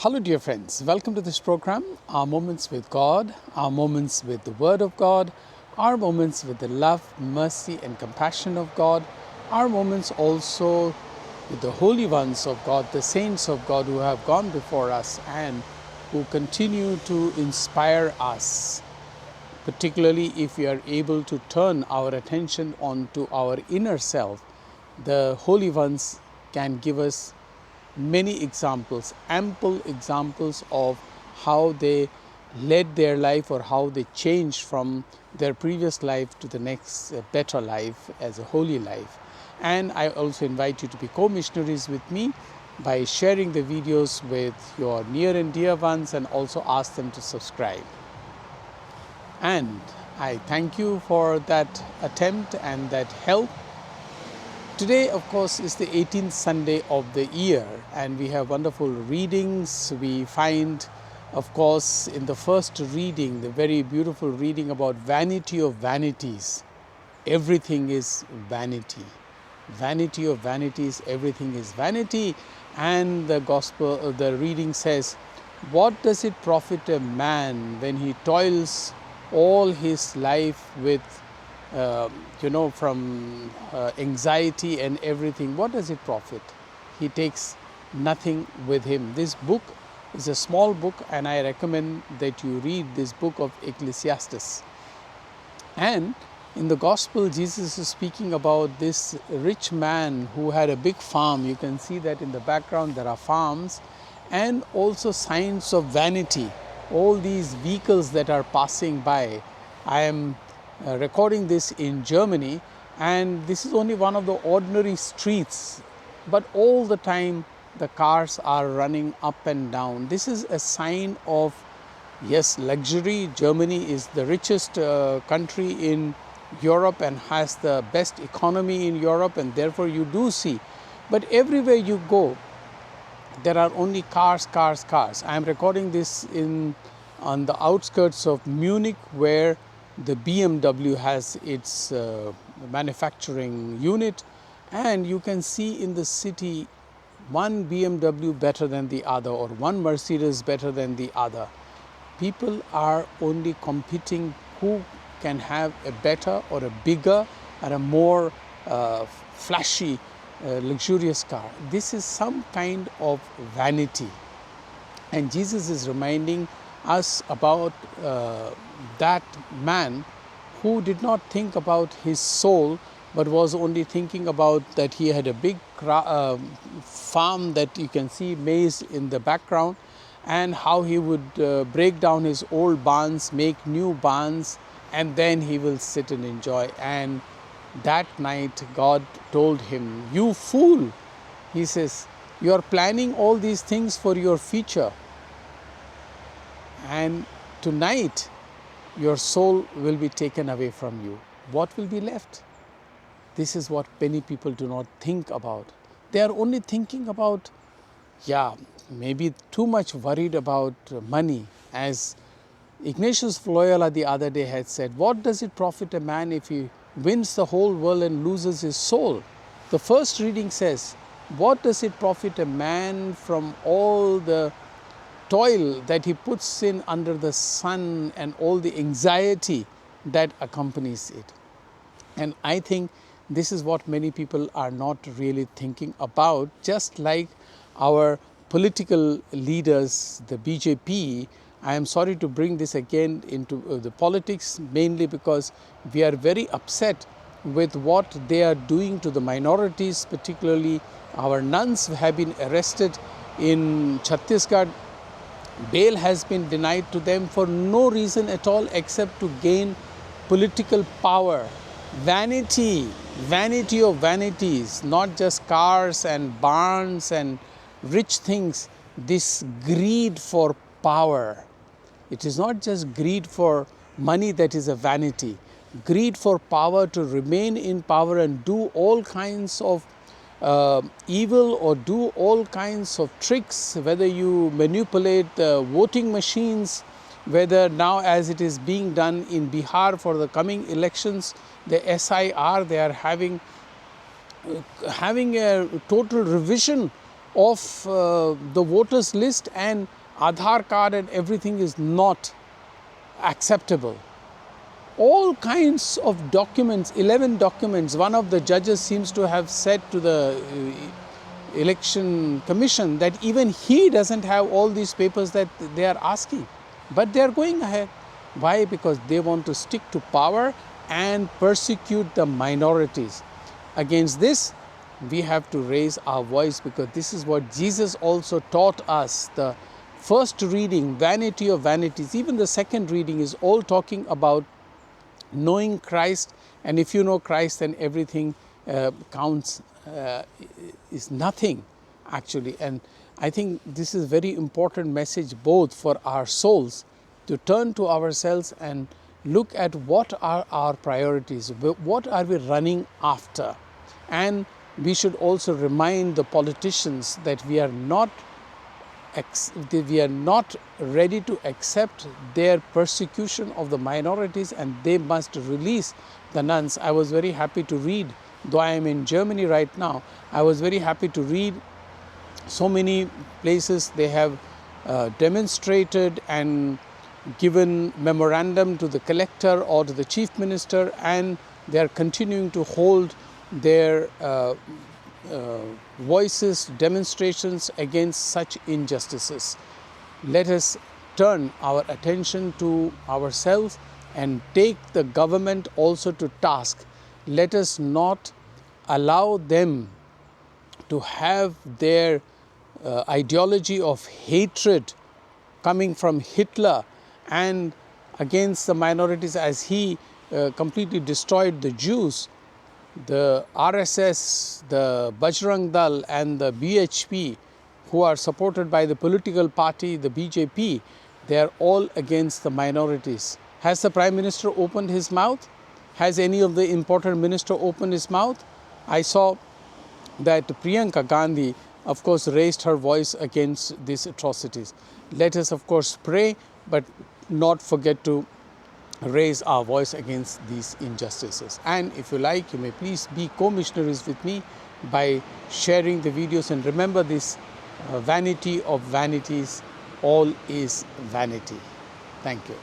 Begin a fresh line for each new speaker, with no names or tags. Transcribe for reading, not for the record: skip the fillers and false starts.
Hello dear friends, welcome to this program, our moments with God, our moments with the Word of God, our moments with the love, mercy and compassion of God, our moments also with the holy ones of God, the saints of God who have gone before us and who continue to inspire us, particularly if we are able to turn our attention onto our inner self. The holy ones can give us many examples, ample examples of how they led their life or how they changed from their previous life to the next better life as a holy life. And I also invite you to be co-missionaries with me by sharing the videos with your near and dear ones and also ask them to subscribe. And I thank you for that attempt and that help. Today, of course, is the 18th Sunday of the year, and we have wonderful readings. We find, of course, in the first reading, the very beautiful reading about vanity of vanities. Everything is vanity. Vanity of vanities, everything is vanity. And the gospel, the reading says, "What does it profit a man when he toils all his life with from anxiety and everything? What does it profit? He takes nothing with him." This book is a small book, and I recommend that you read this book of Ecclesiastes. And in the gospel, Jesus is speaking about this rich man who had a big farm. You can see that in the background there are farms and also signs of vanity. All these vehicles that are passing by. I am recording this in Germany, and this is only one of the ordinary streets, but all the time the cars are running up and down. This is a sign of, yes, luxury. Germany is the richest country in Europe and has the best economy in Europe, and therefore you do see. But everywhere you go, there are only cars, cars, cars. I am recording this on the outskirts of Munich, where the BMW has its manufacturing unit, and you can see in the city one BMW better than the other or one Mercedes better than the other. People are only competing who can have a better or a bigger or a more flashy, luxurious car. This is some kind of vanity. And Jesus is reminding us about that man who did not think about his soul, but was only thinking about that he had a big farm that you can see maize in the background, and how he would break down his old barns, make new barns, and then he will sit and enjoy. And that night God told him, "You fool," he says, "you are planning all these things for your future, and tonight your soul will be taken away from you. What will be left?" This is what many people do not think about. They are only thinking about, maybe too much worried about money. As Ignatius of Loyola the other day had said, "What does it profit a man if he wins the whole world and loses his soul?" The first reading says, "What does it profit a man from all the toil that he puts in under the sun and all the anxiety that accompanies it?" And I think this is what many people are not really thinking about. Just like our political leaders, the BJP, I am sorry to bring this again into the politics, mainly because we are very upset with what they are doing to the minorities, particularly our nuns have been arrested in Chhattisgarh. Bail has been denied to them for no reason at all except to gain political power. Vanity, vanity of vanities, not just cars and barns and rich things. This greed for power. It is not just greed for money that is a vanity. Greed for power, to remain in power and do all kinds of evil or do all kinds of tricks, whether you manipulate the voting machines, whether now as it is being done in Bihar for the coming elections, the SIR, they are having a total revision of the voters list, and Aadhaar card and everything is not acceptable. All kinds of documents, 11 documents. One of the judges seems to have said to the election commission that even he doesn't have all these papers that they are asking. But they are going ahead. Why? Because they want to stick to power and persecute the minorities. Against this, we have to raise our voice, because this is what Jesus also taught us. The first reading, Vanity of Vanities, even the second reading is all talking about knowing Christ, and if you know Christ, then everything counts, is nothing actually. And I think this is a very important message both for our souls, to turn to ourselves and look at what are our priorities, what are we running after. And we should also remind the politicians that we are not ready to accept their persecution of the minorities, and they must release the nuns. I was very happy to read, though I am in Germany right now, I was very happy to read so many places they have demonstrated and given memorandum to the collector or to the chief minister, and they are continuing to hold their voices, demonstrations against such injustices. Let us turn our attention to ourselves and take the government also to task. Let us not allow them to have their ideology of hatred coming from Hitler and against the minorities, as he completely destroyed the Jews. The RSS, the Bajrang Dal and the BHP, who are supported by the political party, the BJP, they are all against the minorities. Has the Prime Minister opened his mouth? Has any of the important minister opened his mouth? I saw that Priyanka Gandhi, of course, raised her voice against these atrocities. Let us, of course, pray, but not forget to raise our voice against these injustices. And if you like, you may please be co-missionaries with me by sharing the videos. And remember this vanity of vanities, all is vanity. Thank you.